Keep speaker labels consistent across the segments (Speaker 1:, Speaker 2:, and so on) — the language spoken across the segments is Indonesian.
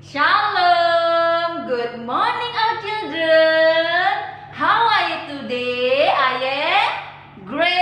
Speaker 1: Shalom, good morning our children. How are you today? I am great.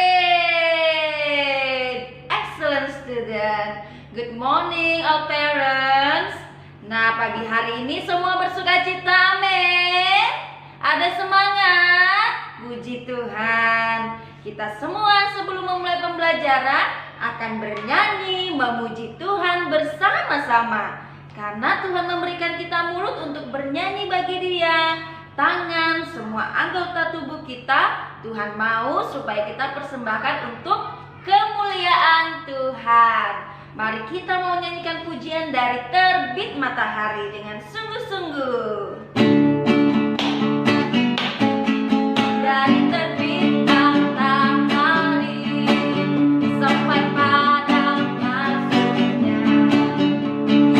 Speaker 1: Excellent student. Good morning our parents. Nah, pagi hari ini semua bersukacita, amin. Ada semangat? Puji Tuhan. Kita semua sebelum memulai pembelajaran akan bernyanyi memuji Tuhan bersama-sama. Karena Tuhan memberikan kita mulut untuk bernyanyi bagi Dia, tangan, semua anggota tubuh kita, Tuhan mau supaya kita persembahkan untuk kemuliaan Tuhan. Mari kita mau nyanyikan pujian dari Terbit Matahari dengan sungguh-sungguh. Dari terbit matahari sampai pada masuknya,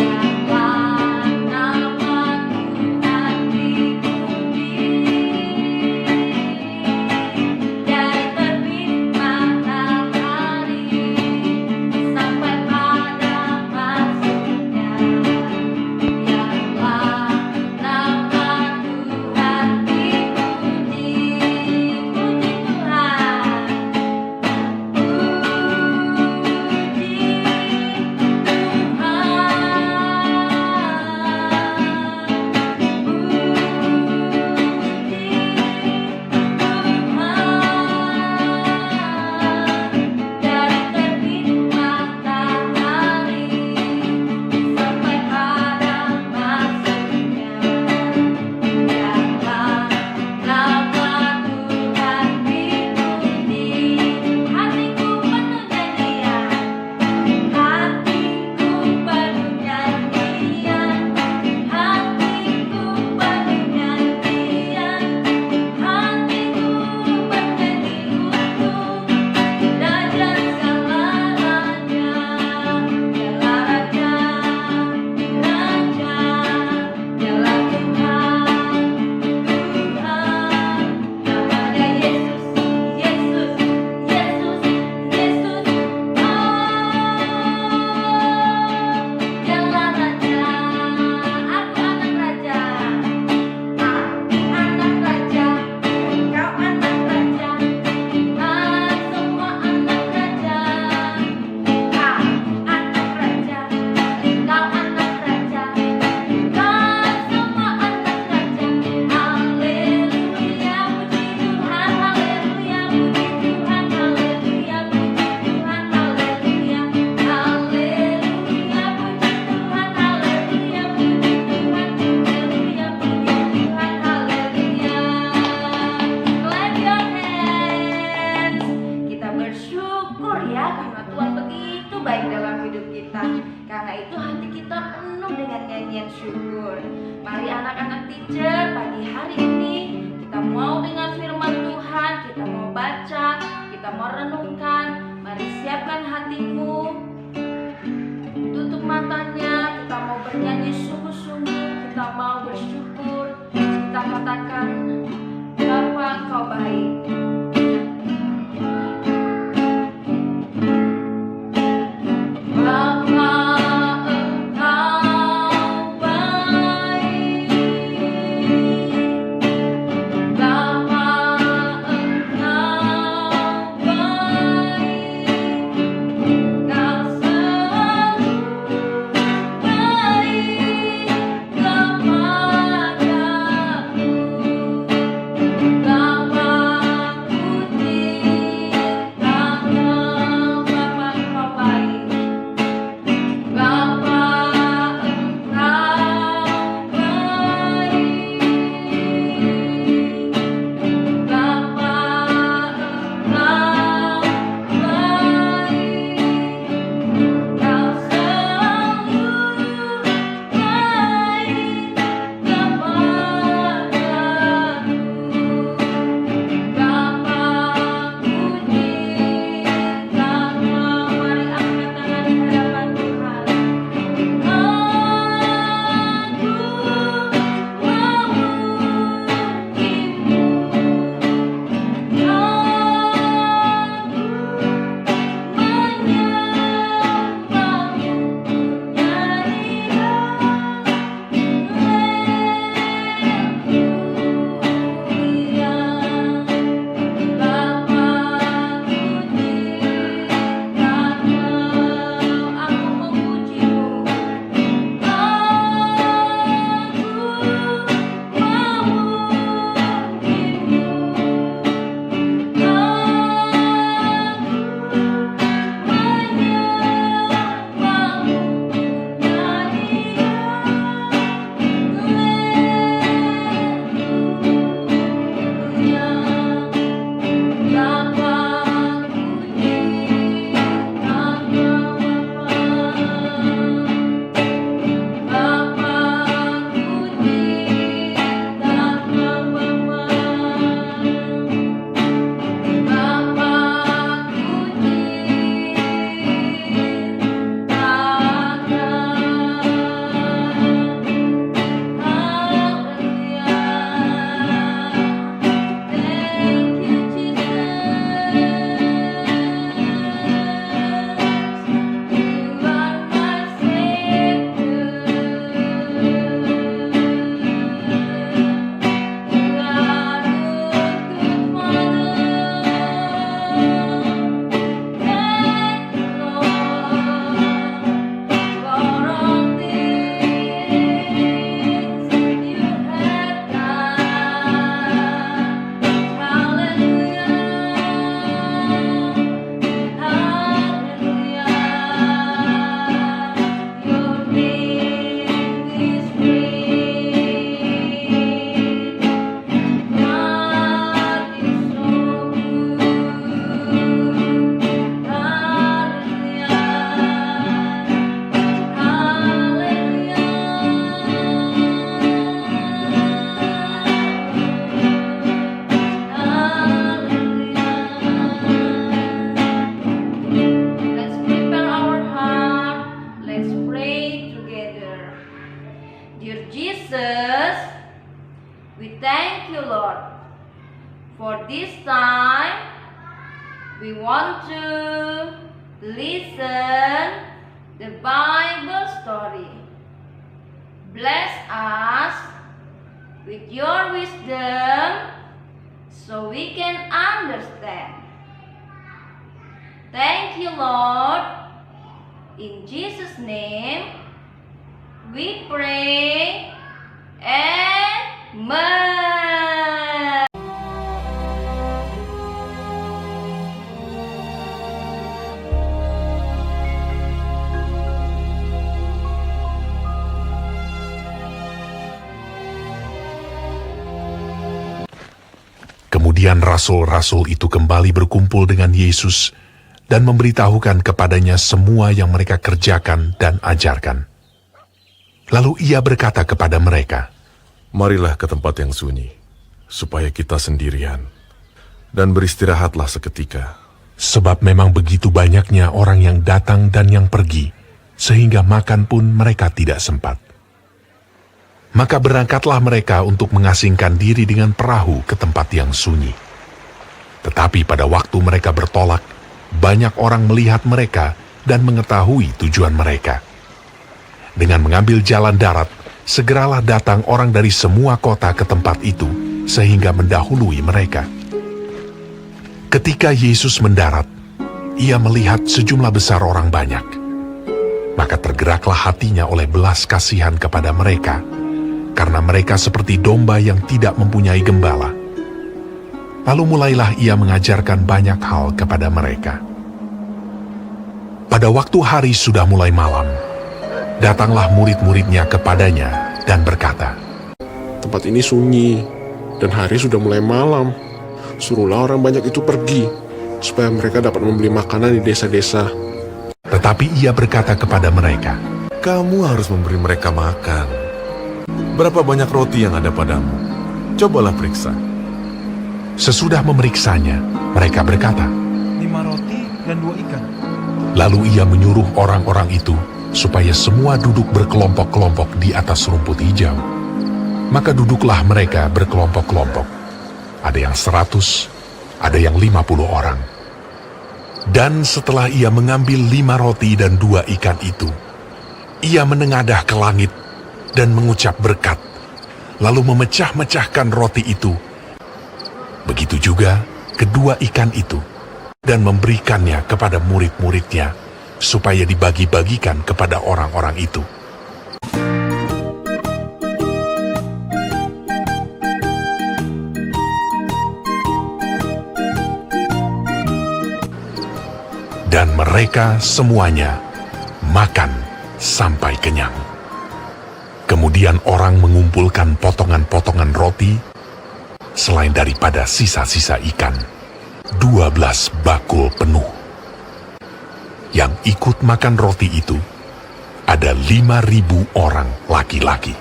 Speaker 1: biarlah nama Tuhan dipuji. Dari terbit matahari sampai pada masuknya, biarlah nama Tuhan dipuji. Puji Tuhan, dari terbit matahari sampai pada masuknya, biarlah nama Tuhan dipuji. Hatiku penuh nyanyian, hatiku penuh nyanyian, hatiku penuh nyanyian, hatiku bernyanyi untuk Raja segala raja, segala raja, raja, segala Tuhan, Tuhan, namanya Yesus, Yesus, Yesus, Yesus, segala raja. Aku anak raja, aku anak raja, kau anak raja, semua anak raja. Kau anak raja, kau anak raja, kau semua anak raja. Haleluya, puji Tuhan, haleluya, puji Tuhan, haleluya, puji Tuhan, haleluya, haleluya, puji Tuhan, haleluya, puji Tuhan, haleluya, puji Tuhan, haleluya. Clap your hands. Kita bersyukur ya karena Tuhan begitu baik dalam hidup kita. Karena itu hati kita penuh dengan nyanyian syukur. Mari anak-anak teacher, pagi hari ini kita mau dengar firman Tuhan, kita mau baca, kita mau renungkan. Mari siapkan hatimu, tutup matanya, kita mau bernyanyi sungguh-sungguh, kita mau bersyukur, kita katakan, Bapa Engkau baik. Bapa Engkau baik, Bapa Engkau baik, Kau selalu baik kepadaku. Bapa Dear Jesus, we thank you, Lord, for this time. We want to listen the Bible story. Bless us with your wisdom so we can understand. Thank you, Lord. In Jesus' name, we pray. Amen.
Speaker 2: Kemudian rasul-rasul itu kembali berkumpul dengan Yesus dan memberitahukan kepadanya semua yang mereka kerjakan dan ajarkan. Lalu ia berkata kepada mereka,
Speaker 3: "Marilah ke tempat yang sunyi, supaya kita sendirian, dan beristirahatlah seketika."
Speaker 2: sebab memang begitu banyaknya orang yang datang dan yang pergi, sehingga makan pun mereka tidak sempat. Maka berangkatlah mereka untuk mengasingkan diri dengan perahu ke tempat yang sunyi. Tetapi pada waktu mereka bertolak, banyak orang melihat mereka dan mengetahui tujuan mereka. Dengan mengambil jalan darat, segeralah datang orang dari semua kota ke tempat itu, sehingga mendahului mereka. Ketika Yesus mendarat, ia melihat sejumlah besar orang banyak. Maka tergeraklah hatinya oleh belas kasihan kepada mereka, karena mereka seperti domba yang tidak mempunyai gembala. Lalu mulailah ia mengajarkan banyak hal kepada mereka. Pada waktu hari sudah mulai malam, datanglah murid-muridnya kepadanya dan berkata,
Speaker 4: "Tempat ini sunyi, dan hari sudah mulai malam. Suruhlah orang banyak itu pergi, supaya mereka dapat membeli makanan di desa-desa."
Speaker 2: Tetapi ia berkata kepada mereka,
Speaker 3: Kamu harus memberi mereka makan. Berapa banyak roti yang ada padamu? Cobalah periksa.
Speaker 2: sesudah memeriksanya, mereka berkata,
Speaker 5: 5 roti dan 2 ikan.
Speaker 2: lalu ia menyuruh orang-orang itu supaya semua duduk berkelompok-kelompok di atas rumput hijau. Maka duduklah mereka berkelompok-kelompok. Ada yang 100, ada yang 50 orang. Dan setelah ia mengambil 5 roti dan 2 ikan itu, ia menengadah ke langit dan mengucap berkat, lalu memecah-mecahkan roti itu. Begitu juga kedua ikan itu, dan memberikannya kepada murid-muridnya, supaya dibagi-bagikan kepada orang-orang itu. Dan mereka semuanya makan sampai kenyang. Kemudian orang mengumpulkan potongan-potongan roti, selain daripada sisa-sisa ikan, 12 bakul penuh. Yang ikut makan roti itu ada 5.000 orang laki-laki.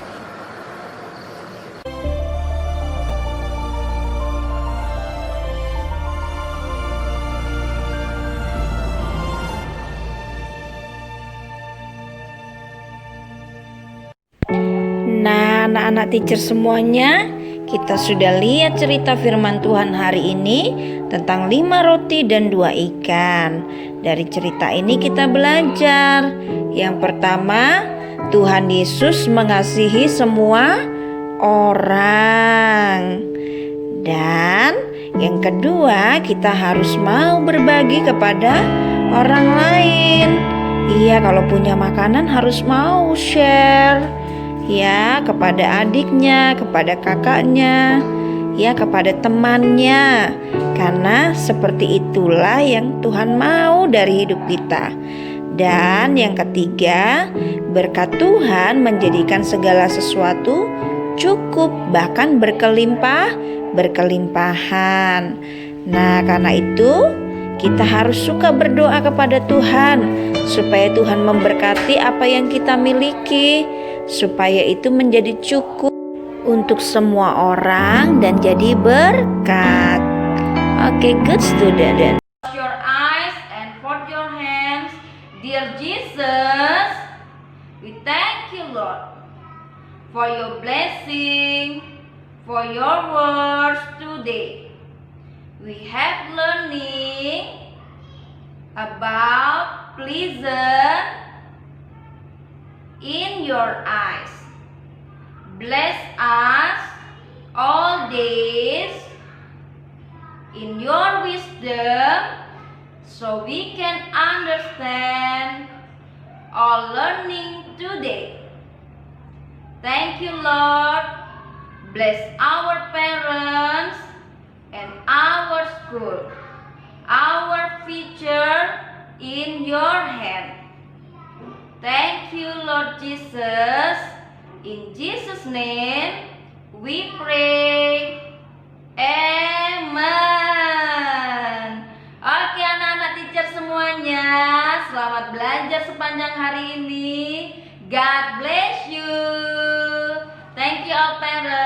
Speaker 6: Nah, anak-anak teacher semuanya, kita sudah lihat cerita firman Tuhan hari ini tentang 5 roti dan 2 ikan. Dari cerita ini kita belajar. Yang pertama, Tuhan Yesus mengasihi semua orang. Dan yang kedua, kita harus mau berbagi kepada orang lain. Iya, kalau punya makanan harus mau share. Ya, kepada adiknya, kepada kakaknya, ya, kepada temannya. Karena seperti itulah yang Tuhan mau dari hidup kita. Dan yang ketiga, berkat Tuhan menjadikan segala sesuatu cukup, bahkan berkelimpahan. Nah, karena itu kita harus suka berdoa kepada Tuhan supaya Tuhan memberkati apa yang kita miliki, supaya itu menjadi cukup untuk semua orang dan jadi berkat. Oke, good student.
Speaker 1: Close your eyes and fold your hands. Dear Jesus, we thank you, Lord, for your blessing, for your words today. We have learning about pleasant in your eyes. Bless us all days in your wisdom, so we can understand all learning today. Thank you, Lord. Bless our parents and our school, our future in your hand. Thank you, Lord Jesus. In Jesus' name we pray. Amen. Oke, anak-anak teacher semuanya, selamat belajar sepanjang hari ini. God bless you. Thank you all parents.